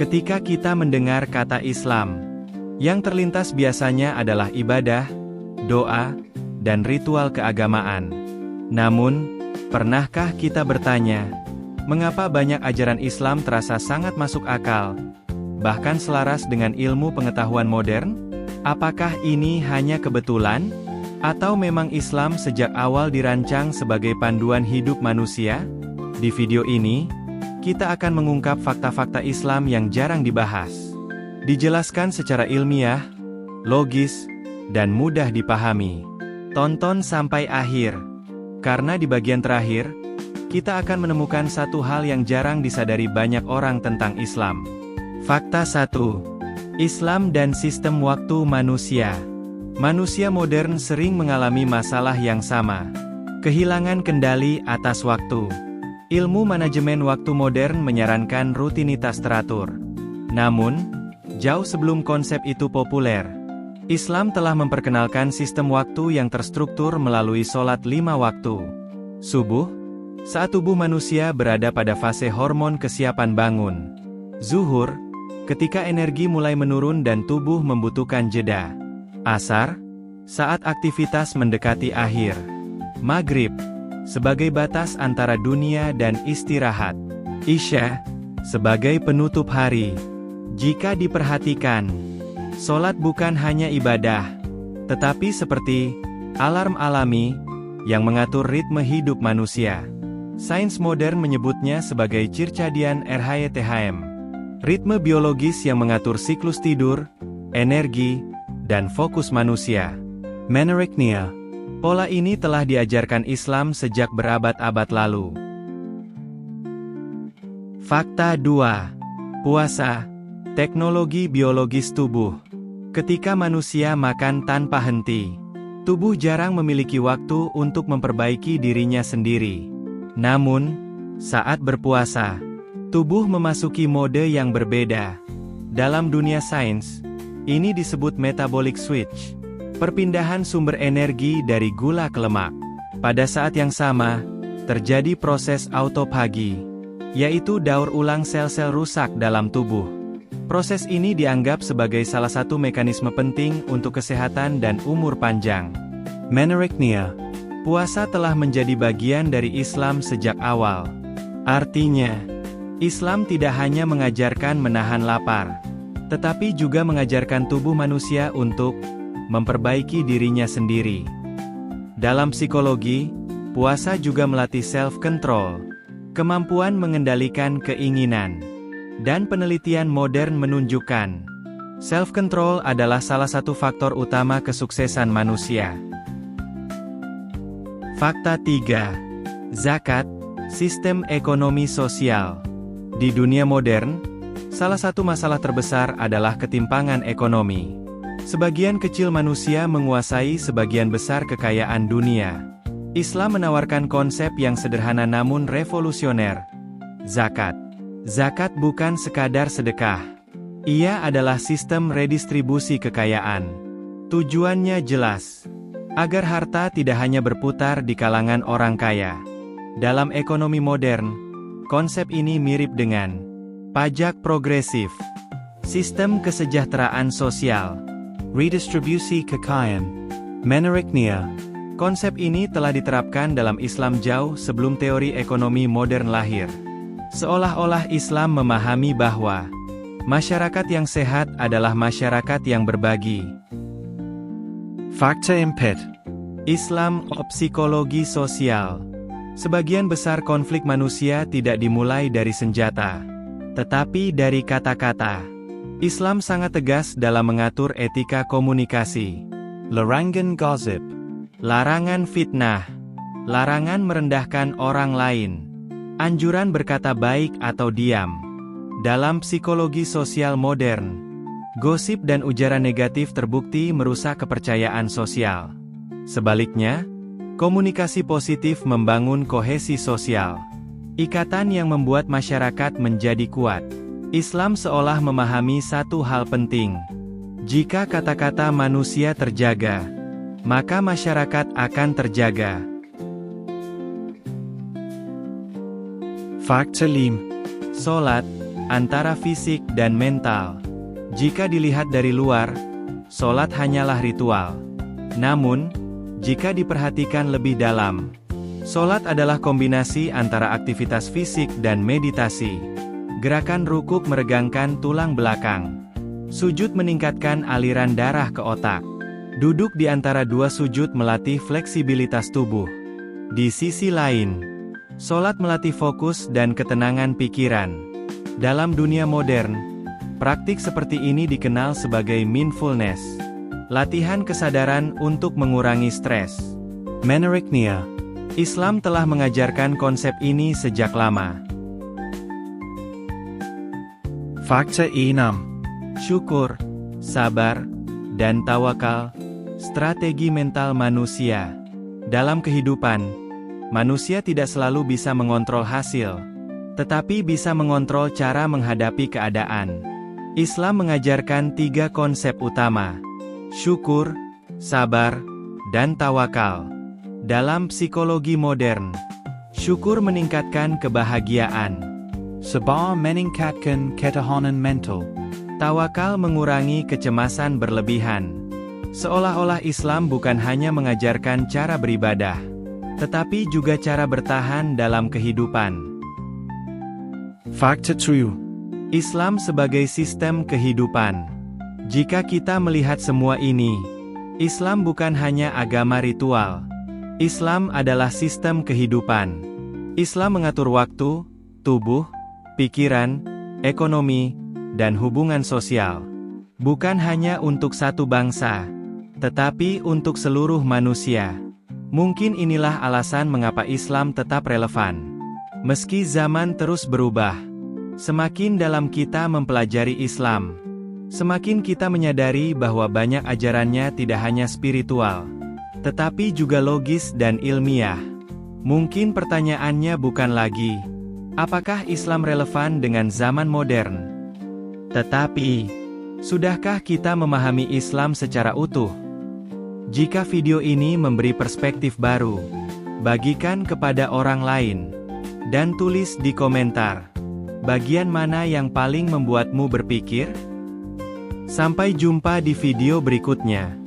Ketika kita mendengar kata Islam, yang terlintas biasanya adalah ibadah, doa, dan ritual keagamaan. Namun, pernahkah kita bertanya, mengapa banyak ajaran Islam terasa sangat masuk akal, bahkan selaras dengan ilmu pengetahuan modern? Apakah ini hanya kebetulan? Atau memang Islam sejak awal dirancang sebagai panduan hidup manusia? Di video ini, kita akan mengungkap fakta-fakta Islam yang jarang dibahas. Dijelaskan secara ilmiah, logis, dan mudah dipahami. Tonton sampai akhir, karena di bagian terakhir, kita akan menemukan satu hal yang jarang disadari banyak orang tentang Islam. Fakta 1. Islam dan sistem waktu manusia. Manusia modern sering mengalami masalah yang sama. Kehilangan kendali atas waktu. Ilmu manajemen waktu modern menyarankan rutinitas teratur. Namun, jauh sebelum konsep itu populer, Islam telah memperkenalkan sistem waktu yang terstruktur melalui sholat 5 waktu. Subuh, saat tubuh manusia berada pada fase hormon kesiapan bangun. Zuhur, ketika energi mulai menurun dan tubuh membutuhkan jeda. Asar, saat aktivitas mendekati akhir. Maghrib, sebagai batas antara dunia dan istirahat. Isya, sebagai penutup hari. Jika diperhatikan, sholat bukan hanya ibadah, tetapi seperti alarm alami yang mengatur ritme hidup manusia. Sains modern menyebutnya sebagai circadian rhythm, ritme biologis yang mengatur siklus tidur, energi, dan fokus manusia. Menorrhagia. Pola ini telah diajarkan Islam sejak berabad-abad lalu. Fakta 2. Puasa, teknologi biologis tubuh. Ketika manusia makan tanpa henti, tubuh jarang memiliki waktu untuk memperbaiki dirinya sendiri. Namun, saat berpuasa, tubuh memasuki mode yang berbeda. Dalam dunia sains, ini disebut metabolic switch. Perpindahan sumber energi dari gula ke lemak. Pada saat yang sama, terjadi proses autophagy, yaitu daur ulang sel-sel rusak dalam tubuh. Proses ini dianggap sebagai salah satu mekanisme penting untuk kesehatan dan umur panjang. Menorrhagia. Puasa telah menjadi bagian dari Islam sejak awal. Artinya, Islam tidak hanya mengajarkan menahan lapar, tetapi juga mengajarkan tubuh manusia untuk memperbaiki dirinya sendiri. Dalam psikologi, puasa juga melatih self-control, kemampuan mengendalikan keinginan. Dan penelitian modern menunjukkan, self-control adalah salah satu faktor utama kesuksesan manusia. Fakta 3. Zakat, sistem ekonomi sosial. Di dunia modern, salah satu masalah terbesar adalah ketimpangan ekonomi. Sebagian kecil manusia menguasai sebagian besar kekayaan dunia. Islam menawarkan konsep yang sederhana namun revolusioner. Zakat. Zakat bukan sekadar sedekah. Ia adalah sistem redistribusi kekayaan. Tujuannya jelas, agar harta tidak hanya berputar di kalangan orang kaya. Dalam ekonomi modern, konsep ini mirip dengan pajak progresif, sistem kesejahteraan sosial, redistribusi kekayaan. Menorrhagia. Konsep ini telah diterapkan dalam Islam jauh sebelum teori ekonomi modern lahir. Seolah-olah Islam memahami bahwa masyarakat yang sehat adalah masyarakat yang berbagi. Fakta 4. Islam psikologi sosial. Sebagian besar konflik manusia tidak dimulai dari senjata, tetapi dari kata-kata. Islam sangat tegas dalam mengatur etika komunikasi. Larangan gossip, larangan fitnah, larangan merendahkan orang lain, anjuran berkata baik atau diam. Dalam psikologi sosial modern, gosip dan ujaran negatif terbukti merusak kepercayaan sosial. Sebaliknya, komunikasi positif membangun kohesi sosial, ikatan yang membuat masyarakat menjadi kuat. Islam seolah memahami satu hal penting. Jika kata-kata manusia terjaga, maka masyarakat akan terjaga. Fakta 5. Salat, antara fisik dan mental. Jika dilihat dari luar, sholat hanyalah ritual. Namun, jika diperhatikan lebih dalam, sholat adalah kombinasi antara aktivitas fisik dan meditasi. Gerakan rukuk meregangkan tulang belakang. Sujud meningkatkan aliran darah ke otak. Duduk di antara dua sujud melatih fleksibilitas tubuh. Di sisi lain, sholat melatih fokus dan ketenangan pikiran. Dalam dunia modern, praktik seperti ini dikenal sebagai mindfulness. Latihan kesadaran untuk mengurangi stres. Menurut Nia, Islam telah mengajarkan konsep ini sejak lama. Fakta 6. Syukur, sabar, dan tawakal, strategi mental manusia. Dalam kehidupan, manusia tidak selalu bisa mengontrol hasil, tetapi bisa mengontrol cara menghadapi keadaan. Islam mengajarkan 3 konsep utama: syukur, sabar, dan tawakal. Dalam psikologi modern, syukur meningkatkan kebahagiaan. Sabar meningkatkan ketahanan mental. Tawakal mengurangi kecemasan berlebihan. Seolah-olah Islam bukan hanya mengajarkan cara beribadah, tetapi juga cara bertahan dalam kehidupan. Fakta 3. Islam sebagai sistem kehidupan. Jika kita melihat semua ini, Islam bukan hanya agama ritual. Islam adalah sistem kehidupan. Islam mengatur waktu, tubuh, pikiran, ekonomi, dan hubungan sosial. Bukan hanya untuk satu bangsa, tetapi untuk seluruh manusia. Mungkin inilah alasan mengapa Islam tetap relevan. Meski zaman terus berubah, semakin dalam kita mempelajari Islam, semakin kita menyadari bahwa banyak ajarannya tidak hanya spiritual, tetapi juga logis dan ilmiah. Mungkin pertanyaannya bukan lagi, apakah Islam relevan dengan zaman modern? Tetapi, sudahkah kita memahami Islam secara utuh? Jika video ini memberi perspektif baru, bagikan kepada orang lain. Dan tulis di komentar, bagian mana yang paling membuatmu berpikir? Sampai jumpa di video berikutnya.